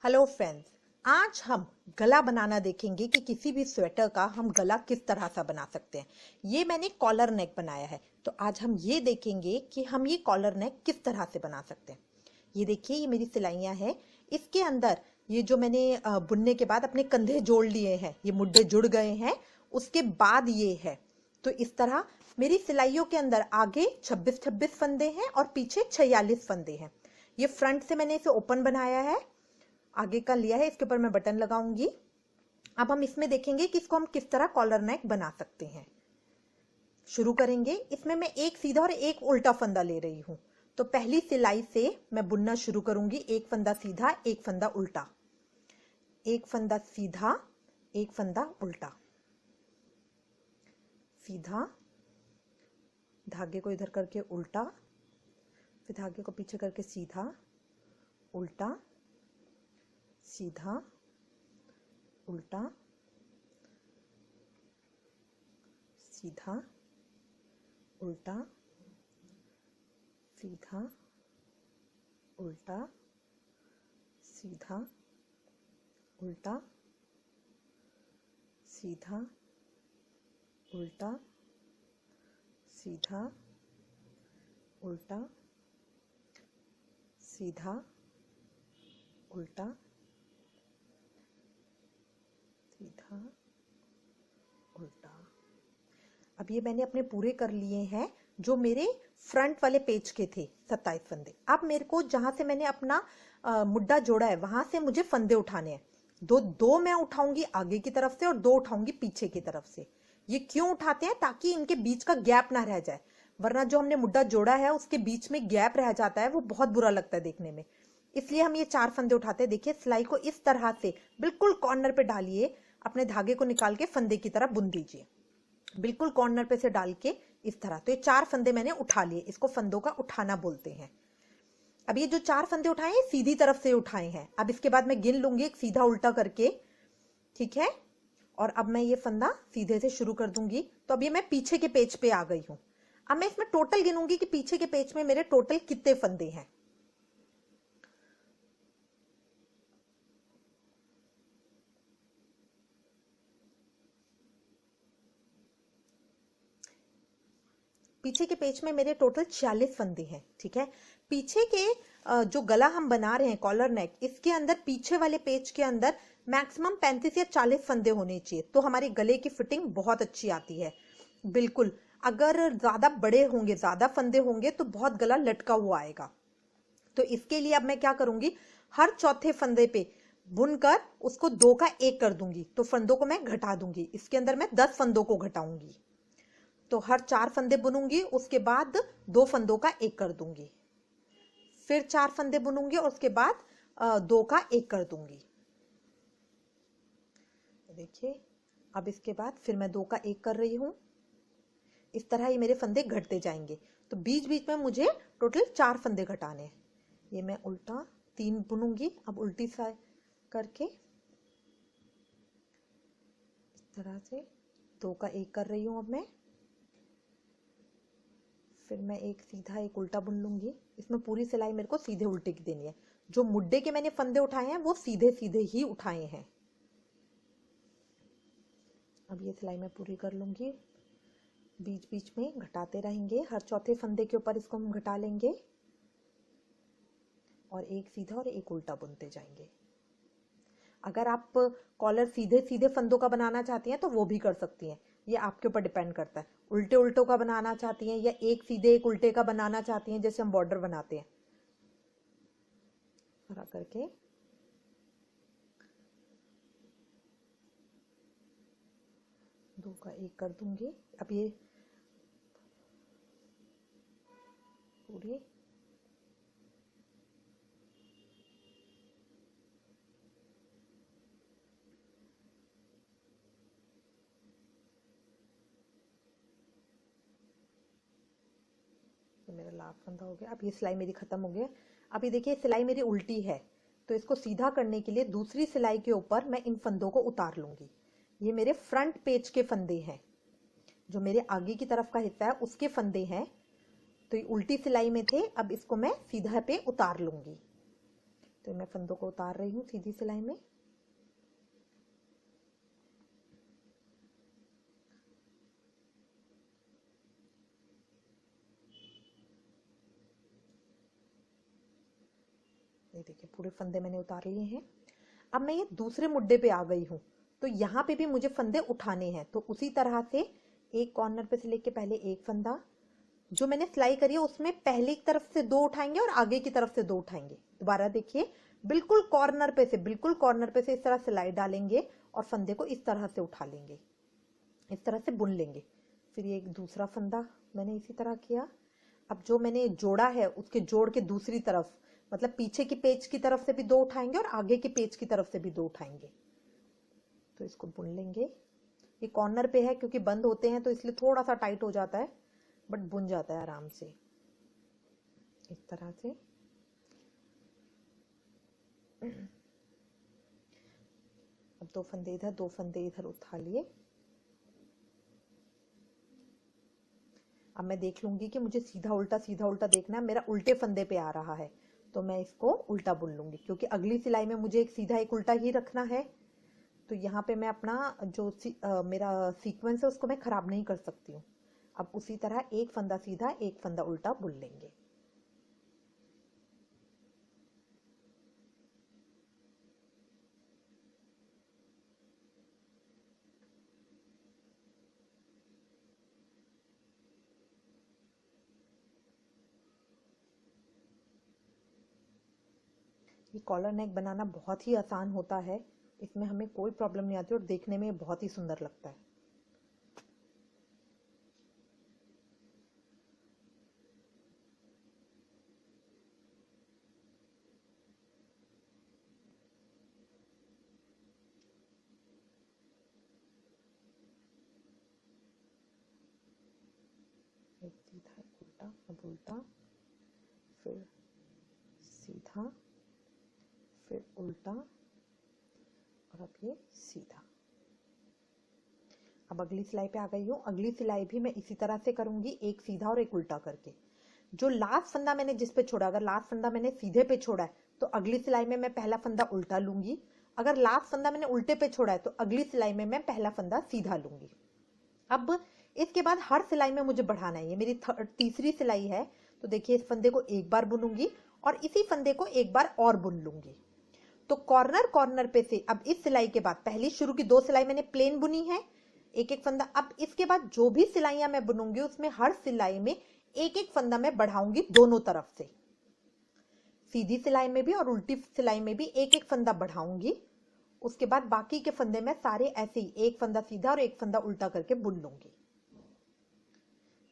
Hello friends, आज हम गला बनाना देखेंगे कि किसी भी स्वेटर का हम गला किस तरह से बना सकते हैं। ये मैंने कॉलर नेक बनाया है, तो आज हम ये देखेंगे कि हम ये कॉलर नेक किस तरह से बना सकते हैं। ये देखिए, ये मेरी सिलाइयाँ हैं। इसके अंदर ये जो मैंने बुनने के बाद अपने कंधे जोड़ लिए हैं, ये मुड्ढे जुड़ गए हैं, उसके बाद ये है। तो इस तरह मेरी सिलाइयों के अंदर आगे 26-26 फंदे हैं और पीछे 46 फंदे हैं। ये फ्रंट से मैंने इसे ओपन बनाया है, आगे का लिया है, इसके ऊपर मैं बटन लगाऊंगी। अब हम इसमें देखेंगे कि इसको हम किस तरह कॉलर नेक बना सकते हैं। शुरू करेंगे। इसमें मैं एक सीधा और एक उल्टा फंदा ले रही हूं। तो पहली सिलाई से मैं बुनना शुरू करूंगी। एक फंदा सीधा, एक फंदा उल्टा, एक फंदा सीधा, एक फंदा उल्टा, सीधा, धागे को इधर करके उल्टा, फिर धागे को पीछे करके सीधा, उल्टा, सीधा, उल्टा, सीधा, उल्टा, सीधा, उल्टा, सीधा, उल्टा, सीधा, उल्टा, सीधा, उल्टा, सीधा, उल्टा, सीधा, उल्टा। अब ये मैंने अपने पूरे कर लिए हैं जो मेरे फ्रंट वाले पेज के थे 27 फंदे। अब मेरे को जहां से मैंने अपना मुड्ढा जोड़ा है वहां से मुझे फंदे उठाने हैं। दो मैं उठाऊंगी आगे की तरफ से और दो उठाऊंगी पीछे की तरफ से। ये क्यों उठाते हैं? ताकि इनके बीच का गैप ना रह जाए, वरना जो हमने मुड्ढा जोड़ा है उसके बीच में गैप रह जाता है, वो बहुत बुरा लगता है देखने में। इसलिए हम ये 4 फंदे उठाते हैं। देखिए, सिलाई को इस तरह से बिल्कुल कॉर्नर पे डालिए, अपने धागे को निकाल के फंदे की तरफ बुन दीजिए, बिल्कुल कॉर्नर पे से डाल के इस तरह। तो ये 4 फंदे मैंने उठा लिए, इसको फंदों का उठाना बोलते हैं। अब ये जो 4 फंदे उठाए हैं सीधी तरफ से उठाए हैं। अब इसके बाद मैं गिन लूंगी एक सीधा उल्टा करके, ठीक है। और अब मैं ये फंदा सीधे से शुरू कर दूंगी। तो अब ये मैं पीछे के पेज पे आ गई हूं। अब मैं इसमें टोटल गिनूंगी कि पीछे के पेज में मेरे टोटल कितने फंदे हैं। पीछे के पेज में मेरे टोटल 46 फंदे हैं, ठीक है। पीछे के जो गला हम बना रहे हैं कॉलर नेक, इसके अंदर पीछे वाले पेज के अंदर मैक्सिमम 35 या 40 फंदे होने चाहिए, तो हमारे गले की फिटिंग बहुत अच्छी आती है। बिल्कुल, अगर ज्यादा बड़े होंगे, ज्यादा फंदे होंगे तो बहुत गला लटका हुआ आएगा। तो इसके लिए अब मैं क्या करूंगी, हर चौथे फंदे पे बुनकर उसको 2 का 1 कर दूंगी। तो फंदों को मैं घटा दूंगी, इसके अंदर मैं 10 फंदों को घटाऊंगी। तो हर 4 फंदे बुनूंगी, उसके बाद 2 फंदों का 1 कर दूंगी, फिर 4 फंदे बुनूंगी और उसके बाद 2 का 1 कर दूंगी। देखिए, अब इसके बाद फिर मैं 2 का 1 कर रही हूं। इस तरह ये मेरे फंदे घटते जाएंगे। तो बीच बीच में मुझे टोटल 4 फंदे घटाने हैं। ये मैं उल्टा 3 बुनूंगी, अब उल्टी साइड करके इस तरह से 2 का 1 कर रही हूं। अब मैं फिर मैं एक सीधा एक उल्टा बुन लूंगी। इसमें पूरी सिलाई मेरे को सीधे उल्टे की देनी है। जो मुड्ढे के मैंने फंदे उठाए हैं वो सीधे सीधे ही उठाए हैं। अब ये सिलाई मैं पूरी कर लूंगी। बीच बीच में घटाते रहेंगे, हर चौथे फंदे के ऊपर इसको हम घटा लेंगे और एक सीधा और एक उल्टा बुनते जाएंगे। अगर आप कॉलर सीधे सीधे फंदों का बनाना चाहती हैं तो वो भी कर सकती हैं, ये आपके ऊपर डिपेंड करता है। उल्टे उल्टों का बनाना चाहती हैं या एक सीधे एक उल्टे का बनाना चाहती हैं, जैसे हम बॉर्डर बनाते हैं, हरा करके 2 का 1 कर दूंगी। अब ये पूरी मेरा लास्ट फंदा हो गया। अब ये सिलाई मेरी खत्म हो गई। अब ये देखिए, सिलाई मेरी उल्टी है, तो इसको सीधा करने के लिए दूसरी सिलाई के ऊपर मैं इन फंदों को उतार लूंगी। ये मेरे फ्रंट पेज के फंदे हैं, जो मेरे आगे की तरफ का हिस्सा है उसके फंदे हैं। तो ये उल्टी सिलाई में थे, अब इसको मैं सीधा पे उतार लूंगी। तो मैं फंदों को उतार रही हूँ सीधी सिलाई में। ये देखिए पूरे फंदे मैंने उतार लिए हैं। अब मैं ये दूसरे मुड्डे पे आ गई हूँ, तो यहाँ पे भी मुझे फंदे उठाने हैं। तो उसी तरह से एक कॉर्नर पे से लेके पहले एक फंदा, जो मैंने सिलाई करी है उसमें पहले की तरफ से 2 उठाएंगे और आगे की तरफ से 2 उठाएंगे। दोबारा देखिए, बिल्कुल कॉर्नर पे से इस तरह सिलाई डालेंगे और फंदे को इस तरह से उठा लेंगे, इस तरह से बुन लेंगे। फिर ये एक दूसरा फंदा मैंने इसी तरह किया। अब जो मैंने जोड़ा है उसके जोड़ के दूसरी तरफ, मतलब पीछे की पेच की तरफ से भी 2 उठाएंगे और आगे की पेच की तरफ से भी 2 उठाएंगे। तो इसको बुन लेंगे। ये कॉर्नर पे है क्योंकि बंद होते हैं तो इसलिए थोड़ा सा टाइट हो जाता है, बट बुन जाता है आराम से इस तरह से। अब 2 फंदे इधर 2 फंदे इधर उठा लिए। अब मैं देख लूंगी कि मुझे सीधा उल्टा देखना है, मेरा उल्टे फंदे पे आ रहा है तो मैं इसको उल्टा बुन लूंगी, क्योंकि अगली सिलाई में मुझे एक सीधा एक उल्टा ही रखना है। तो यहाँ पे मैं अपना जो मेरा सीक्वेंस है उसको मैं खराब नहीं कर सकती हूँ। अब उसी तरह एक फंदा सीधा एक फंदा उल्टा बुन लेंगे। ये कॉलर नेक बनाना बहुत ही आसान होता है, इसमें हमें कोई प्रॉब्लम नहीं आती और देखने में बहुत ही सुंदर लगता है। एक सीधा एक उल्टा, अब उल्टा, फिर सीधा, फिर उल्टा और अब ये सीधा। अब अगली सिलाई पे आ गई हूँ। अगली सिलाई भी मैं इसी तरह से करूंगी, एक सीधा और एक उल्टा करके। जो लास्ट फंदा मैंने जिस पे छोड़ा, अगर लास्ट फंदा मैंने सीधे पे छोड़ा है तो अगली सिलाई में मैं पहला फंदा उल्टा लूंगी। अगर लास्ट फंदा मैंने उल्टे पे छोड़ा है तो अगली सिलाई में मैं पहला फंदा सीधा लूंगी। अब इसके बाद हर सिलाई में मुझे बढ़ाना है। ये मेरी तीसरी सिलाई है, तो देखिए इस फंदे को एक बार बुनूंगी और इसी फंदे को एक बार और बुन लूंगी। तो कॉर्नर पे से अब इस सिलाई के बाद पहली शुरू की 2 सिलाई मैंने प्लेन बुनी है, एक एक फंदा। अब इसके बाद जो भी सिलाइयां मैं बुनूंगी उसमें हर सिलाई में एक एक फंदा मैं बढ़ाऊंगी दोनों तरफ से। सीधी सिलाई में भी और उल्टी सिलाई में भी एक एक फंदा बढ़ाऊंगी। उसके बाद बाकी के फंदे मैं सारे ऐसे ही एक फंदा सीधा और एक फंदा उल्टा करके बुन लूंगी।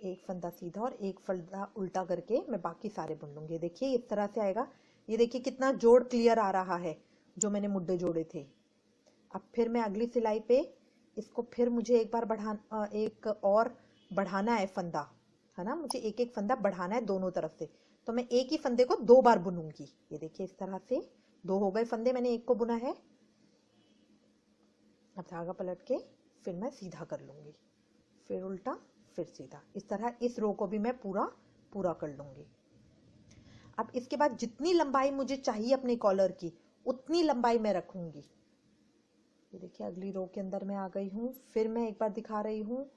एक फंदा सीधा और एक फंदा उल्टा करके मैं बाकी सारे बुन लूंगी। देखिए इस तरह से आएगा। ये देखिए कितना जोड़ क्लियर आ रहा है जो मैंने मुड्डे जोड़े थे। अब फिर मैं अगली सिलाई पे इसको फिर मुझे एक बार एक और बढ़ाना है फंदा, है ना। मुझे एक एक फंदा बढ़ाना है दोनों तरफ से, तो मैं एक ही फंदे को 2 बार बुनूंगी। ये देखिए इस तरह से 2 हो गए फंदे, मैंने एक को बुना है। अब धागा पलट के फिर मैं सीधा कर लूंगी, फिर उल्टा, फिर सीधा। इस तरह इस रो को भी मैं पूरा कर लूंगी। अब इसके बाद जितनी लंबाई मुझे चाहिए अपने कॉलर की उतनी लंबाई मैं रखूंगी। ये देखिए अगली रो के अंदर मैं आ गई हूँ। फिर मैं एक बार दिखा रही हूँ,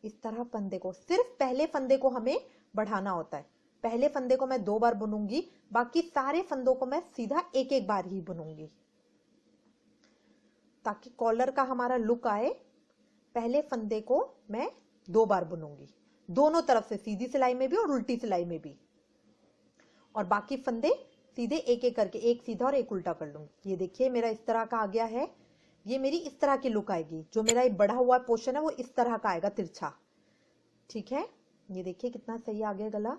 इस तरह फंदे को, सिर्फ पहले फंदे को हमें बढ़ाना होता है। पहले फंदे को मैं 2 बार बुनूंगी, बाकी सारे फंदों को मैं सीधा एक एक बार ही बुनूंगी ताकि कॉलर का हमारा लुक आए। पहले फंदे को मैं 2 बार बुनूंगी दोनों तरफ से, सीधी सिलाई में भी और उल्टी सिलाई में भी, और बाकी फंदे सीधे एक एक करके एक सीधा और एक उल्टा कर लूंगी। ये देखिए मेरा इस तरह का आ गया है। ये मेरी इस तरह की लुक आएगी। जो मेरा एक बढ़ा हुआ पोर्शन है वो इस तरह का आएगा, तिरछा। ठीक है, ये देखिए कितना सही आ गया गला।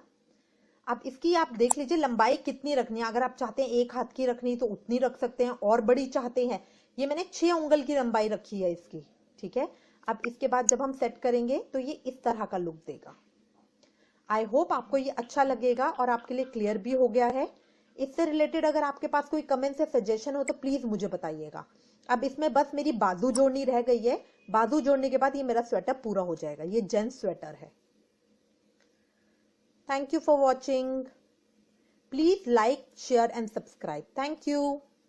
अब इसकी आप देख लीजिए लंबाई कितनी रखनी है। अगर आप चाहते हैं 1 हाथ की रखनी तो उतनी रख सकते हैं, और बड़ी चाहते हैं, ये मैंने 6 उंगल की लंबाई रखी है इसकी। ठीक है, अब इसके बाद जब हम सेट करेंगे तो ये इस तरह का लुक देगा। आई होप आपको ये अच्छा लगेगा और आपके लिए क्लियर भी हो गया है। इससे रिलेटेड अगर आपके पास कोई कमेंट या सजेशन हो तो प्लीज मुझे बताइएगा। अब इसमें बस मेरी बाजू जोड़नी रह गई है। बाजू जोड़ने के बाद ये मेरा स्वेटर पूरा हो जाएगा। ये जेंट्स स्वेटर है। Thank you for watching. Please like share and subscribe. Thank you.